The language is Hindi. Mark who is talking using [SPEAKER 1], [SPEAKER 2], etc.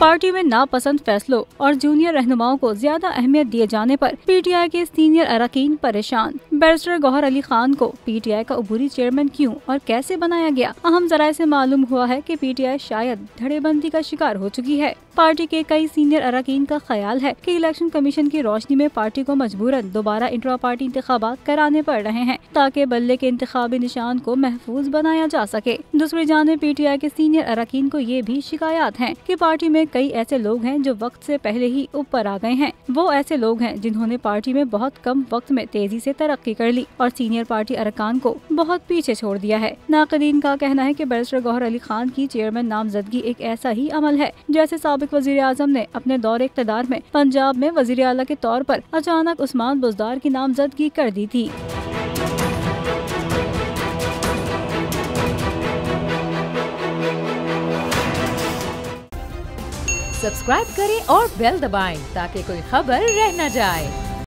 [SPEAKER 1] पार्टी में नापसंद फैसलों और जूनियर रहनुमाओं को ज्यादा अहमियत दिए जाने पर पीटीआई के सीनियर अरकान परेशान। बैरिस्टर गौहर अली खान को पीटीआई का अबूरी चेयरमैन क्यों और कैसे बनाया गया? अहम जराये से मालूम हुआ है कि पीटीआई शायद धड़ेबंदी का शिकार हो चुकी है। पार्टी के कई सीनियर अरकान का ख्याल है कि इलेक्शन कमीशन की रोशनी में पार्टी को मजबूरन दोबारा इंट्रा पार्टी इंतखाबात कराने पड़ रहे हैं ताकि बल्ले के इंतखाबी निशान को महफूज बनाया जा सके। दूसरी जानिब पीटीआई के सीनियर अरकान को ये भी शिकायत है कि पार्टी में कई ऐसे लोग हैं जो वक्त से पहले ही ऊपर आ गए हैं। वो ऐसे लोग हैं जिन्होंने पार्टी में बहुत कम वक्त में तेजी से तरक्की कर ली और सीनियर पार्टी अरकान को बहुत पीछे छोड़ दिया है। नाक़दीन का कहना है कि बैरिस्टर गौहर अली खान की चेयरमैन नामजदगी एक ऐसा ही अमल है जैसे साबिक वज़ीर आज़म ने अपने दौरे इक़्तिदार में पंजाब में वज़ीर आला के तौर पर अचानक उस्मान बुज़दार की नामजदगी कर दी थी।
[SPEAKER 2] सब्सक्राइब करें और बेल दबाएं ताकि कोई खबर रह न जाए।